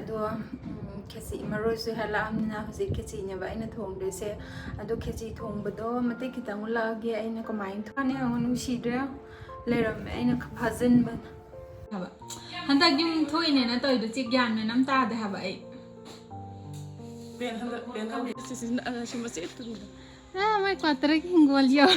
ado kheci maroi su hala amna hoji kheci ne ba ina thong de se ado kheci thong bado mate kitang la ge aina kamai thane ngonu sidra leram aina phajin ban haba handa gyum thoi ne na toy du chik yan ne nam ta de haba ai ben handa si masih itu mai kwatra ki hingol yo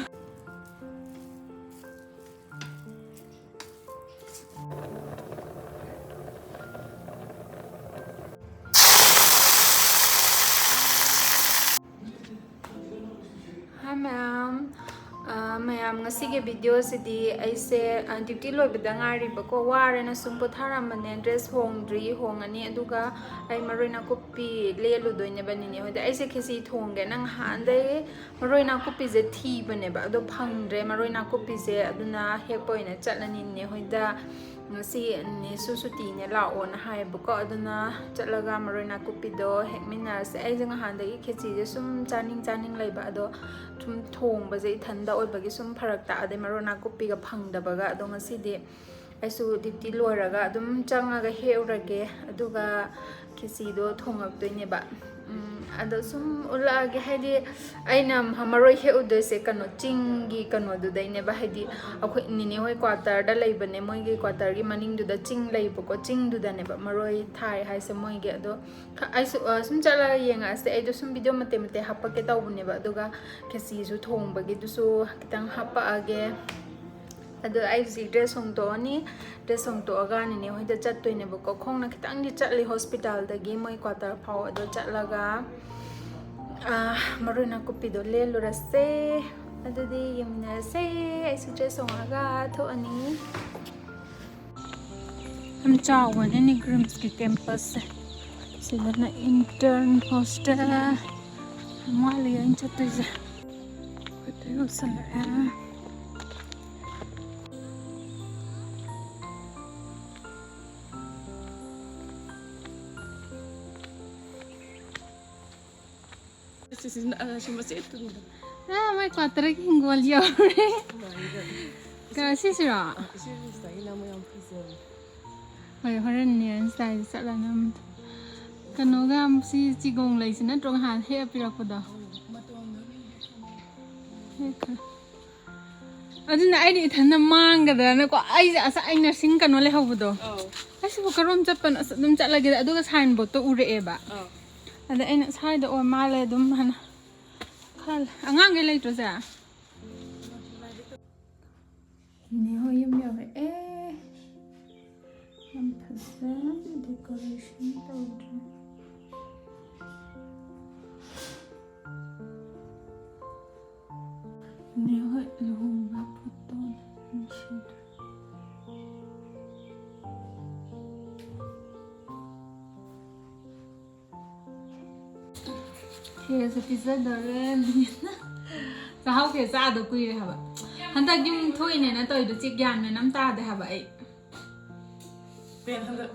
Mayam ngasige video sidi aise duty loi bedangari bako ware na sumpo thara mane dress hongdri hongani aduga ai maroina kopi lelu doine banini hoida aise khesi thongge nang hande maroina kopi je thi bane ba ado phangdre maroina kopi je aduna hepoina chatlani ne hoida ngasi ne susuti ne lao na hai bako aduna chatlaga maroina kopi do hekmina se ai jang hande khesi je sum chaning leiba ado thum thong ba je thanda oi bagi sum pharak ta ade marona kopi ga phangda baga ado ngasi de aisu dipti loiraga adum changaga heurage aduga khisi do thongak toine ba ado sum ulage haidi aina hamaroi heudose kano chingi kano du daine ba haidi akhoi nini hoi quarter da leibane moi ge quarter gi maning du da ching leibo ko ching du da ne ba maroi thai hai se moi ge ado aisu sum chala yenga se ai do sum video mate hapake tawbune ba aduga khisi su thong bagi du su kitang hapa age ado ai si dress hong to ni dress hong to aga ni ne hoida chat toine ba ko khong na kitang ni chatli hospital da gi moi quarter phau ado chatlaga maruna kopi do le lura se ado di yamina se ai si dress hong aga tho ani ham chawan ani grams ki campus sila na intern hostel mali ang chatisa hotel sala si masih itu mai kwatra ki hingol yo ka sisira saya nama yang freezer hoi horen nian sai sala nam kanogam si chigong lai sina trong han he apira ko da aduna ai di thana manga da na ko ai asa ai nursing kano le hawdo ai su karom chapan dum chalage aduga sign board to ure e ba ada aina side o male dum hana khal angang ge leitro sa ne ho yum yo yam phasa decoration tawdra ne ho luhunga photo shit Here's a pizza darren. Sa how ke sa do kui haba. Handa gyum thoi ne na toy do chik yan ne nam ta de haba ai. ben handa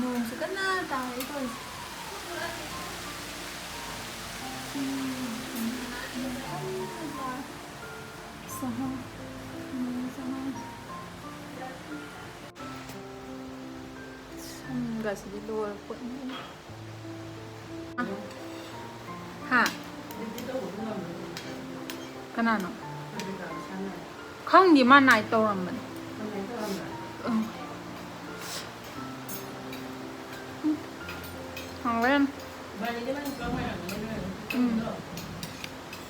Mo su kana ta ai toy. Saha. Gas di luar pun. Ha kanano khang di ma nai to ram ban hang len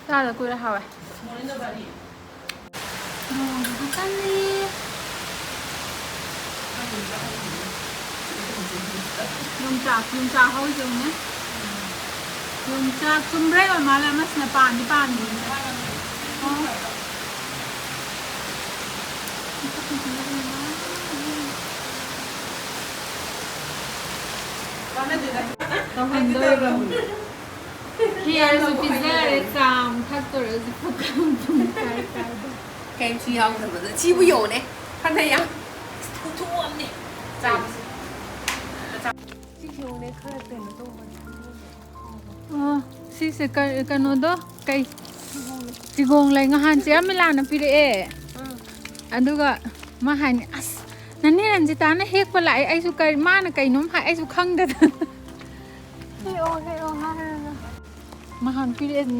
ta là kui la ha ai kan ni Yung cha hoi chung nhé Yung cha kumbre or mala mas na pan di Here is a pizza exam factor is a kem chi hong rồi chi bu yo này看thấy không thu âm này chạm chi hong này khơi tiền nó đâu mà si se kano do kay sigong lai nga han siya milana pide aduga mahan as นั่นนี่นันจิตานะเฮกปลาไหลไอ้สุไก่มานะไก่น้มหายไอ้สุขังเด็ดเฮ้ยโอ้ฮะมาหันพี่เอ็น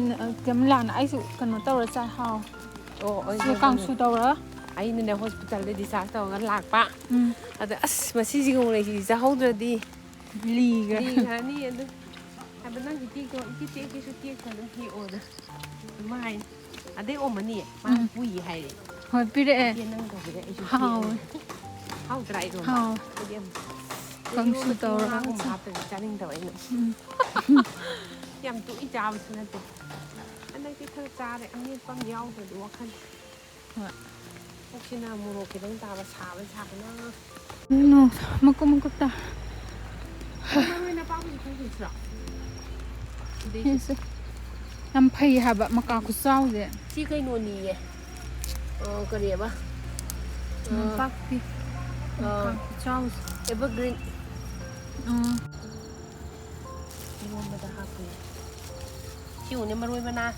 เกมหลานไอ้สุกันมาเต้าระใจเฮาโอ้ยกังสุเต้าระไอ้ในโฮสพิทอลเลยดิซ่าต่อกันหลักปะแต่มาซีจิงเลยที่จะเขาจะดีลีกันนี่อันนั้นแต่เป็นนั่งที่ก็ที่สุดที่คนนั้นที่โอ้นะไม่อันนี้โอ้มันนี่มาปุยให้เฮ้ยพี่เอ็นนั่งตรงนี้ไอ้ชุดเฮาใจตรงเฮากังสุเต้าระผมพาเป็นจานิ่งตัวเองยำตุ้ยจ้าไปสินะตุ๊กอันนั้นที่เธอจ้าเลยอันนี้ปั้มยาวไปดูว่าคันพวกชินามูโรกิต้องตาไปชากันนะโน่มันก็ตาไม่นะป้าไม่ใช่ที่สุดนี่สิน้ำพายฮะแบบมะกอกเศร้าเลยที่เคยนวลนี่ไงกระเดียบปะปักพี่มะกอกเศร้าเอเวอร์กรีนที่มันมาตะฮักเลยที่วันนี้มารวยมานะ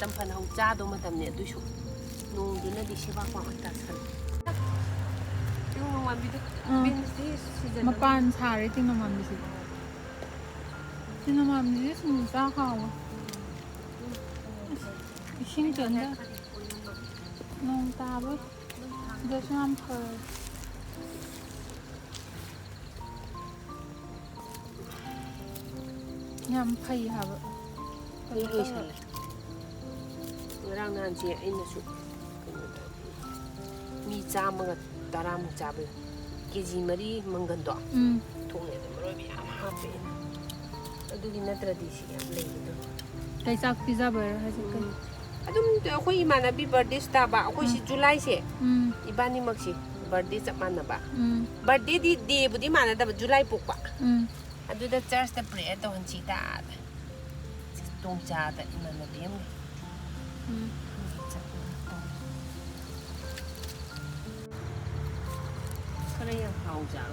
จำพันเอาจ้าโดนมาทำเนี่ยดูชุนูดูน่าดีใช่ป่ะความอันตรายที่มันวันบิดบินที่มาปานชาเลยที่น้ำมันบิสิที่น้ำมันบิสิสมุนจ้าเขาชิงเกินได้นองตาบุ้ยเดี๋ยวฉันเพอยำพายค่ะแบบนี่เลยใช่ร่างนานเจียอินนะชุมีจ้ามันก็ตารางจ้าไปกิจิมารีมันกันตัวทุ่งเนี่ยแต่ไม่รู้มีอะไรมาเป็นดูกินน่าตระดิษฐ์เลยดูแต่จากพิซซ่าเบอร์ให้สิกันดูมันคุยมานะบีเบิร์ดเดย์สตาร์บ้าคุยสิจุลัยสิอีบ้านนี่มักสิเบิร์ดเดย์สักมันนะบ้าเบิร์ดเดย์ดีบุตรมานะแต่จุลัยปุกบ้าดูแต่เจอร์สเตปเรย์ตัวหันชีตาตรงจ้าแต่มันน่ะเดียมเลยก็เลยยังเฮาจ้า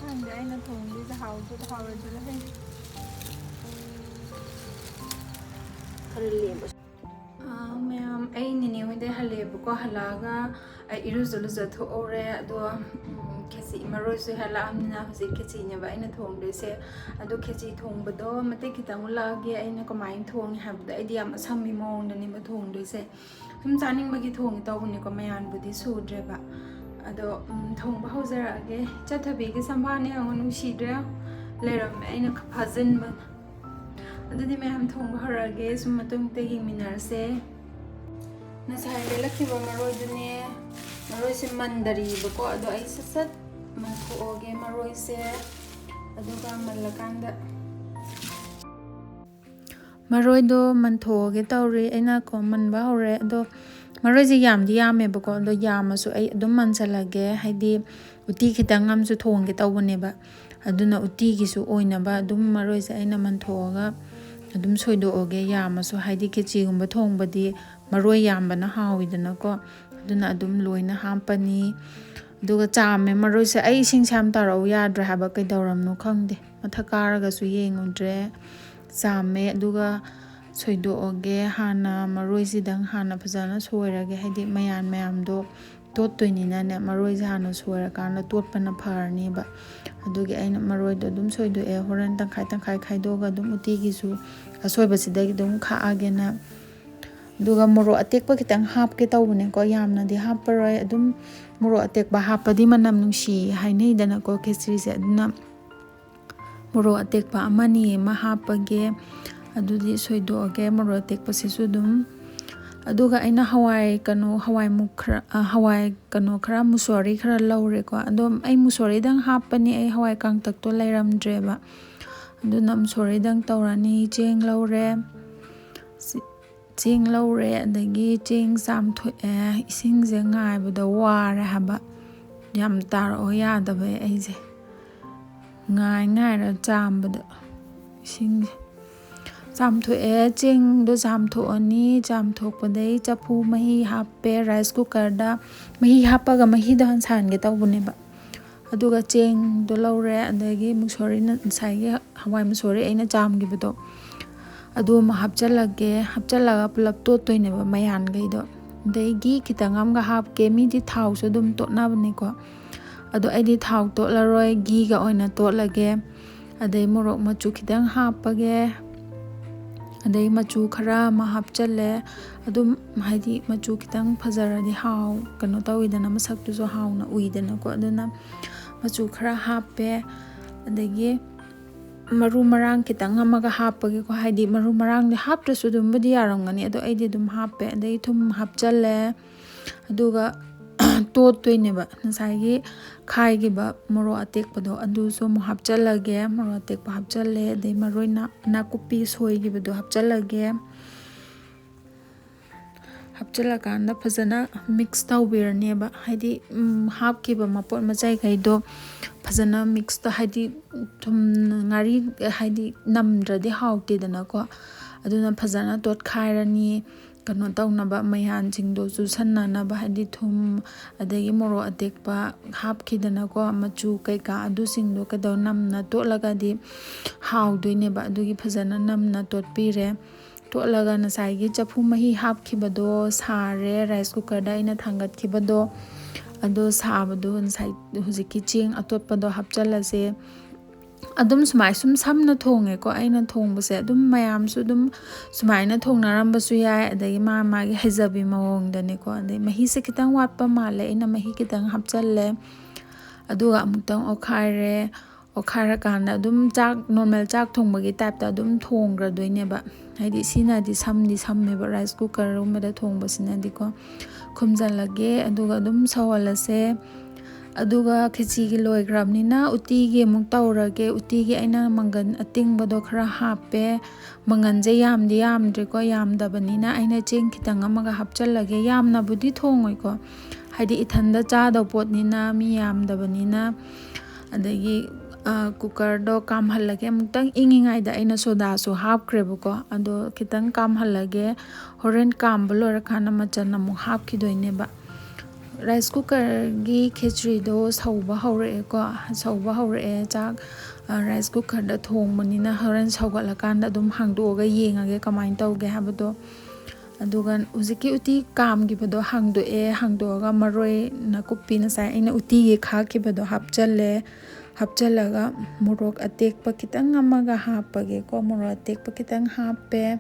อันเดียวไอ้นั่นถุงที่จะเฮาเลยจะได้ก็เลยเลี้ยงแม่ไอ้นี่ไม่ได้ฮัลโหลบุกก็ฮัลโหลก็ไอ้อิรุซทุโอเรตัวแค่สิมารู้สึกฮัลโหลนี่นะคือแค่สิเนี่ยว่าไอ้นั่นถุงด้วยเสียตัวแค่สิถุงบดมันติดกิตังอุลาเกไอ้นั่นก็หมายถุงนี่ฮะแต่ไอเดียมันซ้ำมีมองเดี๋ยวนี้มาถุงด้วยเสียทุ่มจานิ่งเมื่อกี้ถุงตัวนี้ก็ไม่อ่านบุตรสูดเลยปะตัวถุงบ้าเขาจะอะไรจะทบีกิสัมภาระเนี่ยมันนุ่งชีดแล้วเลยเราไอ้นั่นก็พัฒน์มันอันนี้แม่ทำทงบาร์เกสมาตุ้งเตยิงมินาร์เซ่น่าใช่เลยลักที่ว่ามาโรยดูเนี่ยมาโรยเซมันดารีบุกก็ดูไอ้สัดมันคู่โอเคมาโรยเซ่ดูก็มันละกันเดมาโรยดูมันโถเกตเอารีไอ้น่าก็มันบ้าเอาเลยดูมาโรยจะยามที่ยามบุกก็ดูยามมาสุไอ้ดูมันจะละเกให้ดีอุติคิดงามสุทงเกตเอาวันนี้บะดูน่ะอุติกิสุโอยนะบะดูมาโรยจะไอ้น่ะมันโถก็ดุมช่วยดูโอเคยามมาสุให้ดีแค่จีกุมบะทงบดีมารวยยามบะนะฮาวิดนะก็ดูน่ะดุมรวยนะฮามปนีดูก็จามเมมารวยเสไอชิงชามตาเรายาดระหะบะกิดาวรำนุขังเดมาทักการก็สุยงอุดเรจามเมดูก็ช่วยดูโอเคฮานามารวยสิดังฮานาพจานะช่วยระเกให้ดีไม่ยานไม่ยามดูตัวตัวนี้นะเนี่ยมารวยฮานาช่วยระการละตัวปนพาร์นี่บะดูแกไอ้มารวยดูดุมช่วยดูฮอรันตั้งใครดูก็ดุมอุติกิสุช่วยบสิได้ดุมข้าอาเกนะดูก็มรออเตกปะกิตังฮับกิตาวเนี่ยก็ยามนะดีฮับปะไรดุมมรออเตกบะฮับปะดีมันนำนุ่งชีให้นี่ดันก็เคสรีเสดุนะมรออเตกบะอามานี่มาฮับปะเกดูดีช่วยดูโอเคมรออเตกปะสิสุดุมดูก็ไอ้น่ะฮาวายกันฮาวายมุคราฮาวายกันครามุสวารีคราเล่าเรียกว่าดูไอ้มุสวารีดังฮับปะนี่ไอ้ฮาวายกังตักตัวไล่รำเดรบะดูน้ำสวยดังตอรานีเจงเล่าเร่ดังกี้เจงสามถุยสิ่งเสียง่ายบุดวาระฮะบะยำตาโอยาตะเบไอเจง่ายแล้วจามบุดสิ่งจามถุยเจงดูจามถุยนี้จามถุยปะเดย์จะพูไม่ฮับเปไรซ์กุกการดาไม่ฮับปะกับไม่ดอนสันเกตเอาบุญเนี่ยบะดูก็เจงดูเล่าเร่อันเดกี้มุสวารีนั่นใส่ก็ฮาวายมุสวารีไอ้น่ะจามกี่บุตรดูมาฮับจัลลักเกฮับจัลลักปลับตัวเนี่ยแบบไม่หันกันดู ꯑꯗꯩ ꯘꯤ ꯈꯤꯇꯪ ꯑꯃꯒ ꯍꯥꯞꯀꯦ ꯃꯤꯗꯤ ꯊꯥꯎꯁꯨ ꯑꯗꯨꯝ ꯇꯣꯠꯅꯕꯅꯤꯀꯣ ꯑꯗꯣ ꯑꯩꯗꯤ ꯊꯥꯎ ꯇꯣꯠꯂꯔꯣꯏ ꯘꯤꯒ ꯑꯣꯏꯅ ꯇꯣꯠꯂꯒꯦ ꯑꯗꯩ ꯃꯣꯔꯣꯛ ꯃꯆꯨ ꯈꯤꯇꯪ ꯍꯥꯞꯄꯒꯦ ꯑꯗꯩ ꯃꯆꯨ ꯈꯔ ꯑꯃ ꯍꯥꯞꯆꯜꯂꯦ ꯑꯗꯨꯝ ꯍꯥꯏꯗꯤ ꯃꯆꯨ ꯈꯤꯇꯪ ꯐꯖꯔꯗꯤ ꯀꯩꯅꯣ ꯇꯧꯋꯤꯗꯅ ꯃꯁꯛꯇꯨꯁꯨ ꯍꯥꯎꯅ ꯎꯏꯗꯅꯀꯣ ꯑꯗꯨꯅ ꯃꯆꯨ ꯈꯔ ꯍꯥꯞꯄꯦ ꯑꯗꯒꯤ ꯃꯔꯨ ꯃꯔꯥꯡ ꯈꯤꯇꯪ ꯑꯃꯒ ꯍꯥꯞꯄꯒꯦꯀꯣ ꯍꯥꯏꯗꯤ ꯃꯔꯨ ꯃꯔꯥꯡꯗꯤ ꯍꯥꯞꯇ꯭ꯔꯁꯨ ꯑꯗꯨꯝꯕꯨꯗꯤ ꯌꯥꯔꯝꯒꯅꯤ ꯑꯗꯣ ꯑꯩꯗꯤ ꯑꯗꯨꯝ ꯍꯥꯞꯄꯦ ꯑꯗꯩ ꯊꯨꯝ ꯍꯥꯞꯆꯜꯂꯦ ꯑꯗꯨꯒ ꯇꯣꯠꯇꯣꯏꯅꯦꯕ ꯉꯁꯥꯏꯒꯤ ꯈꯥꯏꯈꯤꯕ ꯃꯣꯔꯣꯛ ꯑꯇꯦꯛꯄꯗꯣ ꯑꯗꯨꯁꯨ ꯑꯃꯨꯛ ꯍꯥꯞꯆꯜꯂꯒꯦ ꯃꯣꯔꯣꯛ ꯑꯇꯦꯛꯄ ꯍꯥꯞꯆꯜꯂꯦ ꯑꯗꯩ ꯃꯔꯣꯏ ꯅꯥꯀꯨꯞꯄꯤ ꯁꯣꯏꯈꯤꯕꯗꯣ ꯍꯥꯞꯆꯜꯂꯒꯦ ꯍꯥꯞꯆꯤꯜꯂꯀꯥꯟꯗ ꯐꯖꯅ ꯃꯤꯛꯁ ꯇꯧꯕꯤꯔꯅꯦꯕ ꯍꯥꯏꯗꯤ ꯍꯥꯞꯈꯤꯕ ꯃꯄꯣꯠ ꯃꯆꯩꯈꯩꯗꯣ ꯐꯖꯅ ꯃꯤꯛꯁꯇ ꯍꯥꯏꯗꯤ ꯊꯨꯝ ꯉꯥꯔꯤ ꯍꯥꯏꯗꯤ ꯅꯝꯗ꯭ꯔꯗꯤ ꯍꯥꯎꯇꯦꯗꯅꯀꯣ ꯑꯗꯨꯅ ꯐꯖꯅ ꯇꯣꯠꯈꯥꯏꯔꯅꯤ ꯀꯩꯅꯣ ꯇꯧꯅꯕ ꯃꯌꯥꯟꯁꯤꯡꯗꯣ ꯆꯨꯁꯟꯅꯅꯕ ꯍꯥꯏꯗꯤ ꯊꯨꯝ ꯑꯗꯒꯤ ꯃꯣꯔꯣꯛ ꯑꯇꯦꯛꯄ ꯍꯥꯞꯈꯤꯗꯅꯀꯣ ꯃꯆꯨ ꯀꯩꯀꯥ ꯑꯗꯨꯁꯤꯡꯗꯣ ꯅꯝꯅ ꯇꯣꯠꯂꯒꯗꯤ ꯍꯥꯎꯗꯣꯏꯅꯦꯕ ꯑꯗꯨꯒꯤ ꯐꯖꯅ ꯅꯝꯅ ꯇꯣꯠꯄꯤꯔꯦ ꯇꯣꯠꯂꯒ ꯉꯁꯥꯏꯒꯤ ꯆꯐꯨ ꯃꯍꯤ ꯍꯥꯞꯈꯤꯕꯗꯣ ꯁꯥꯔꯦ ꯔꯥꯏꯁ ꯀꯨꯀꯔꯗ ꯑꯩꯅ ꯊꯥꯡꯒꯠꯈꯤꯕꯗꯣ ꯑꯗꯣ ꯁꯥꯕꯗꯣ ꯉꯁꯥꯏ ꯍꯧꯖꯤꯛꯀꯤ ꯆꯦꯡ ꯑꯇꯣꯠꯄꯗꯣ ꯍꯥꯞꯆꯜꯂꯁꯦ ꯑꯗꯨꯝ ꯁꯨꯝ ꯁꯝꯅ ꯊꯣꯡꯉꯦꯀꯣ ꯑꯩꯅ ꯊꯣꯡꯕꯁꯦ ꯑꯗꯨꯝ ꯃꯌꯥꯝꯁꯨ ꯑꯗꯨꯝ ꯁꯨꯃꯥꯏꯅ ꯊꯣꯡꯅꯔꯝꯕꯁꯨ ꯌꯥꯏ ꯑꯗꯒꯤ 마ꯒꯤ ꯍꯩꯖꯕꯤ ꯃꯑꯣꯡꯗꯅꯦꯀꯣ ꯑꯗꯩ ꯃꯍꯤꯁꯦ ꯈꯤꯇꯪ ꯋꯥꯠꯄ ꯃꯥꯜꯂꯦ ꯑꯩꯅ ꯃꯍꯤ ꯈꯤꯇꯪ ꯍꯥꯞꯆꯜꯂꯦ ꯑꯗꯨꯒ ꯑꯃꯨꯛꯇꯪ ꯑꯣꯠꯈꯥꯏꯔꯀꯥꯟꯗ ꯑꯗꯨꯝ ꯅꯣꯔꯃꯦꯜ ꯆꯥꯛ ꯊꯣꯡꯕꯒꯤ ꯇꯥꯏꯞꯇ ꯑꯗꯨꯝ ꯊꯣꯡꯈ꯭ꯔꯗꯣꯏꯅꯦꯕ ꯍꯥꯏꯗꯤ ꯁꯤꯅꯗꯤ ꯁꯝꯃꯦꯕ ꯔꯥꯏꯁ ꯀꯨꯀꯔꯒꯨꯝꯕꯗ ꯊꯣꯡꯕꯁꯤꯅꯗꯤꯀꯣ ꯈꯨꯝꯖꯤꯜꯂꯒꯦ ꯑꯗꯨꯒ ꯑꯗꯨꯝ ꯁꯧꯍꯜꯂꯁꯦ ꯑꯗꯨꯒ ꯈꯦꯆꯤꯒꯤ ꯂꯣꯏꯈ꯭ꯔꯕꯅꯤꯅ ꯎꯇꯤꯒꯤ ꯑꯃꯨꯛ ꯇꯧꯔꯒꯦ ꯎꯇꯤꯒꯤ ꯑꯩꯅ ꯃꯪꯒꯟ ꯑꯇꯤꯡꯕꯗꯣ ꯈꯔ ꯍꯥꯞꯄꯦ ꯃꯪꯒꯟꯁꯦ ꯌꯥꯝꯗ꯭ꯔꯦꯀꯣ ꯌꯥꯝꯗꯕꯅꯤꯅ ꯑꯩꯅ ꯆꯦꯡ khitang amaga hapchallage yamnabudi thongoiko haidi ithanda chadau potnina mi yamdabanina adagi kukardo kamhallage amutang ingingai da aina soda so hapkrebako ado khitang kamhallage horen kamba lorakhana machan amu hapkidoineba rice cooker gi khechri do sauba haure chak rice cooker da thongmanina horen saugalakanda dum hangdoga yengaage kamain tauge habado aduga uziki uti kamgibado hangdoga maroi nakupi na sai aina uti ge khakibado hapchallaga morok atekpa kitang amaga hapage ko morok atekpa kitang happe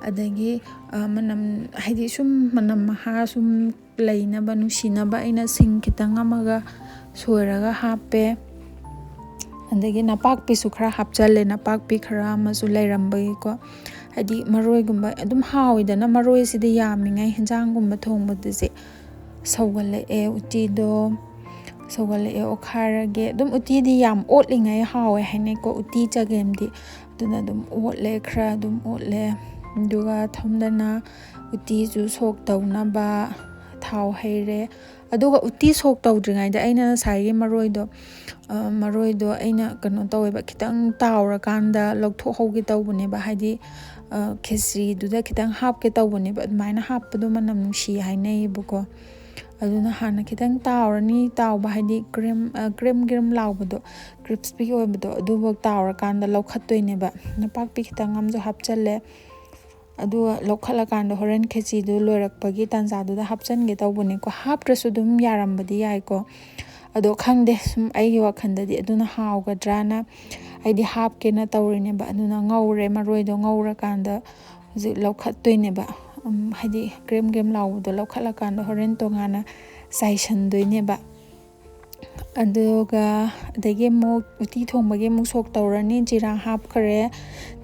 adagi manam haidi sum manam ha sum lainaba nusinaba aina sing kitang amaga soiraga happe adagi napakpi su khara hapchalle napakpi khara amasu lairambagi ko haidi maroi gumba adum hawidana maroi sidi yamingai hinjang gumba thongbadise sawgale utido sawgale okharage adum utidi yam otlingai hawe haine ko uti chagemdi aduna adum otle khara adum otle duga thamdana uti ju sok tawnaba thau haire aduga uti sok tawdringai da aina sai maroido aina kano taweba kitang tawrakanda lokthokhoge tawbune ba haidi khechri duda kitang hapke tawbune ba admaina hapdo manam nungsi hainai buko aduna hana kitang tawrani tawba haidi gram lawbado crispy oibado adubok tawrakanda lokhattoine ba napakpi kitang amjo hapchalle aduga lokhalakanda horen khechri du loirakpagi tanza du da hapchange tawbune ko haptrasu dum yarambadi yai ko ado khangde sum aigi wakhanda di aduna hawgadrana aidi hapke na tawrine ba aduna ngaure maroido ngaurakanda huzik lokhattoine ba haidi gram lawdo lokhalakanda horen tongana saishandoine ba aduga adagi mo uti thongbage mu sok tawrani jira hapkhare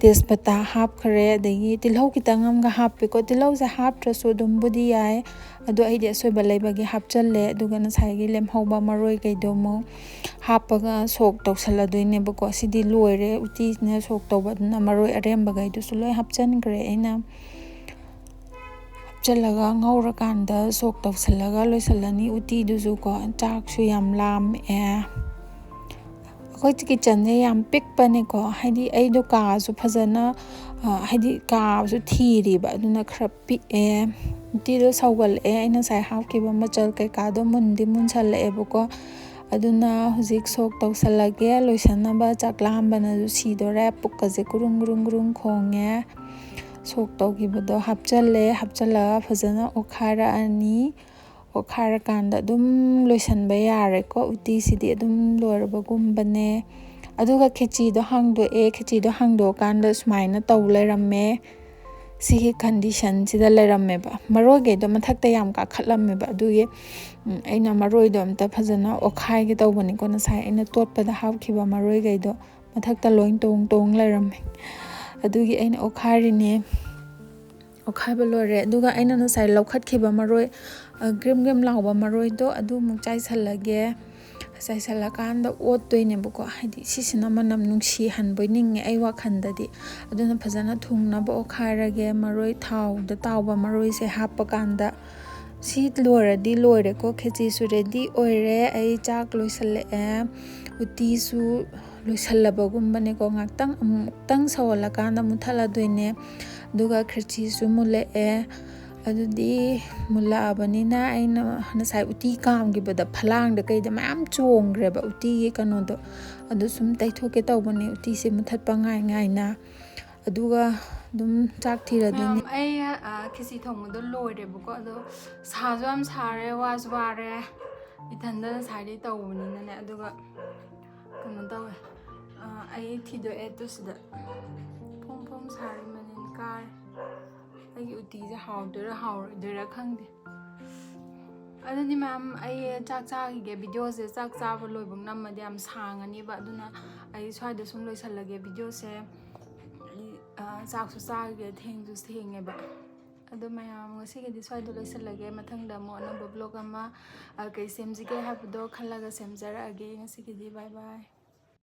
tejpata hapkhare adagi tilhau kitang amga happe ko tilhau se haptrasu dumbudi yai adu aidi asoiba laibagi hapchalle aduga na saigi lemhauba maroi kaido mo hapaga sok tawsaladoine bako sidi loire uti ne sok tawba na maroi aremba gaidu su loi hapchankre aina hapchallaga ngaurakanda sok tawsalaga loisalani uti dusu ko chak su yam lam akhoi kitchen ne yam pikpane ko haidi aido ka su phajana haidi ka su thiri ba aduna khara pi tido saugal aina sai hapkiba machal kai ka do munsalle bako aduna huzik sok tawsalage loisanaba chaklambana ju sidore pukkaje kurung khonge ꯁꯣꯛ ꯇꯧꯈꯤꯕꯗꯣ ꯍꯥꯞꯆꯜꯂꯦ ꯍꯥꯞꯆꯜꯂꯒ ꯐꯖꯅ ꯑꯣꯠꯈꯥꯏꯔꯛꯑꯅꯤ ꯑꯣꯠꯈꯥꯏꯔꯀꯥꯟꯗ ꯑꯗꯨꯝ ꯂꯣꯏꯁꯟꯕ ꯌꯥꯔꯦꯀꯣ ꯎꯇꯤꯁꯤꯗꯤ ꯑꯗꯨꯝ ꯂꯣꯏꯔꯕꯒꯨꯝꯕꯅꯦ ꯑꯗꯨꯒ ꯈꯦꯆꯤꯗꯣ ꯍꯥꯡꯗꯣꯛꯑꯦ ꯈꯦꯆꯤꯗꯣ ꯍꯥꯡꯗꯣꯛꯑꯀꯥꯟꯗ ꯁꯨꯃꯥꯏꯅ ꯇꯧ ꯂꯩꯔꯝꯃꯦ ꯁꯤꯒꯤ ꯀꯟꯗꯤꯁꯟꯁꯤꯗ ꯂꯩꯔꯝꯃꯦꯕ ꯃꯔꯣꯏꯈꯩꯗꯣ ꯃꯊꯛꯇ ꯌꯥꯝ ꯀꯥꯈꯠꯂꯝꯃꯦꯕ ꯑꯗꯨꯒꯤ ꯑꯩꯅ ꯃꯔꯣꯏꯗꯣ ꯑꯝꯇ ꯐꯖꯅ ꯑꯣꯠꯈꯥꯏꯒꯦ ꯇꯧꯕꯅꯤꯀꯣ ꯉꯁꯥꯏ ꯑꯩꯅ ꯇꯣꯠꯄꯗ ꯍꯥꯞꯈꯤꯕ ꯃꯔꯣꯏꯈꯩꯗꯣ ꯃꯊꯛꯇ ꯂꯣꯏ ꯇꯣꯡ ꯂꯩꯔꯝꯃꯦ ꯑꯗꯨꯒꯤ ꯑꯩꯅ ꯑꯣꯠꯈꯥꯏꯔꯤꯅꯦ ꯑꯣꯠꯈꯥꯏꯕ ꯂꯣꯏꯔꯦ ꯑꯗꯨꯒ ꯑꯩꯅ ꯉꯁꯥꯏ ꯂꯧꯈꯠꯈꯤꯕ ꯃꯔꯣꯏ ꯒ꯭ꯔꯤꯝ ꯒ꯭ꯔꯤꯝ ꯂꯥꯎꯕ ꯃꯔꯣꯏꯗꯣ ꯑꯗꯨꯃꯨꯛ ꯆꯥꯏꯁꯜꯂꯒꯦ ꯆꯥꯏꯁꯜꯂꯀꯥꯟꯗ ꯑꯣꯠꯇꯣꯏꯅꯦꯕꯀꯣ ꯍꯥꯏꯗꯤ ꯁꯤꯁꯤꯅ ꯃꯅꯝ ꯅꯨꯡꯁꯤꯍꯟꯕꯣꯏ ꯅꯤꯡꯉꯦ ꯑꯩ ꯋꯥꯈꯜꯗꯗꯤ ꯑꯗꯨꯅ ꯐꯖꯅ ꯊꯨꯡꯅꯕ ꯑꯣꯠꯈꯥꯏꯔꯒꯦ ꯃꯔꯣꯏ ꯊꯥꯎꯗ ꯇꯥꯎꯕ ꯃꯔꯣꯏꯁꯦ ꯍꯥꯞꯄ ꯀꯥꯟꯗ ꯁꯤ ꯂꯣꯏꯔꯗꯤ ꯂꯣꯏꯔꯦꯀꯣ ꯈꯦꯆꯤꯁꯨ ꯔꯦꯗꯤ ꯑꯣꯏꯔꯦ ꯑꯩ ꯆꯥꯛ ꯂꯣꯏꯁꯜꯂꯛꯑꯦ ꯎꯇꯤꯁꯨ ꯂꯣꯏꯁꯜꯂꯕꯒꯨꯝꯕꯅꯦꯀꯣ ꯑꯃꯨꯛꯇꯪ ꯁꯧꯍꯜꯂꯀꯥꯟꯗ ꯃꯨꯠꯊꯠꯂꯗꯣꯏꯅꯦ ꯑꯗꯨꯒ ꯈꯦꯆꯤꯁꯨ ꯃꯨꯜꯂꯛꯑꯦ ꯑꯗꯨꯗꯤ ꯃꯨꯜꯂꯛꯑꯕꯅꯤꯅ ꯑꯩꯅ ꯉꯁꯥꯏ ꯎꯇꯤ ꯀꯥꯝꯈꯤꯕꯗ ꯐꯂꯥꯡꯗ ꯀꯩꯗ ꯃꯌꯥꯝ ꯆꯣꯡꯈ꯭ꯔꯦꯕ ꯎꯇꯤꯒꯤ ꯀꯩꯅꯣꯗꯣ ꯑꯗꯨ ꯁꯨꯝ ꯇꯩꯊꯣꯛꯀꯦ ꯇꯧꯕꯅꯦ ꯎꯇꯤꯁꯦ ꯃꯨꯠꯊꯠꯄ ꯉꯥꯏꯅ ꯑꯗꯨꯒ ꯑꯗꯨꯝ ꯆꯥꯛ ꯊꯤꯔꯗꯣꯏꯅꯦ ꯑꯩ ꯈꯦꯆꯤ ꯊꯣꯡꯕꯗꯣ ꯂꯣꯏꯔꯦꯕꯀꯣ ꯑꯗꯣ ꯁꯥꯁꯨ ꯌꯥꯝ ꯁꯥꯔꯦ ꯋꯥꯁꯨ ꯋꯥꯔꯦ ꯏꯊꯟꯗ ꯉꯁꯥꯏꯗꯩ ꯇꯧꯕꯅꯤꯅꯅꯦ ꯑꯗꯨꯒ ꯀꯩꯅꯣ ꯇꯧꯋꯦ ꯑꯩ ꯊꯤꯗꯣꯛꯑꯦ ꯇꯨꯁꯤꯗ ꯐꯣꯡ ꯐꯣꯡ ꯁꯥꯔꯤ ꯃꯅꯤꯟ ꯀꯥꯔꯦ ꯑꯩꯒꯤ ꯎꯇꯤꯁꯦ ꯍꯥꯎꯗꯣꯏꯔꯥ ꯍꯥꯎꯔꯣꯏꯗꯣꯏꯔꯥ ꯈꯪꯗꯦ ꯑꯗꯨꯗꯤ ꯃꯌꯥꯝ ꯑꯩ ꯆꯥꯛ ꯆꯥꯈꯤꯒꯦ ꯚꯤꯗꯤꯑꯣꯁꯦ ꯆꯥꯛ ꯆꯥꯕ ꯂꯣꯏꯕ ꯅꯝꯃꯗꯤ ꯌꯥꯝ ꯁꯥꯡꯉꯅꯤꯕ ꯑꯗꯨꯅ ꯑꯩ ꯁ꯭ꯋꯥꯏꯗ ꯁꯨꯝ ꯂꯣꯏꯁꯜꯂꯒꯦ ꯚꯤꯗꯤꯑꯣꯁꯦ ꯆꯥꯛꯁꯨ ꯆꯥꯈꯤꯒꯦ ꯊꯦꯡꯁꯨ ꯊꯦꯡꯉꯦꯕ ꯑꯗꯣ ꯃꯌꯥꯝ ꯉꯁꯤꯒꯤꯗꯤ ꯁ꯭ꯋꯥꯏꯗ ꯂꯣꯏꯁꯜꯂꯒꯦ ꯃꯊꯪꯗ ꯑꯃꯨꯛ ꯑꯅꯧꯕ ꯕ꯭ꯂꯣג ꯑꯃ ꯀꯩ ꯁꯦꯝꯁꯤꯒꯦ ꯍꯥꯏꯕꯗꯣ ꯈꯜꯂꯒ ꯁꯦꯝꯖꯔꯛꯑꯒꯦ ꯉꯁꯤꯒꯤꯗꯤ ꯕꯥꯏ ꯕꯥꯏ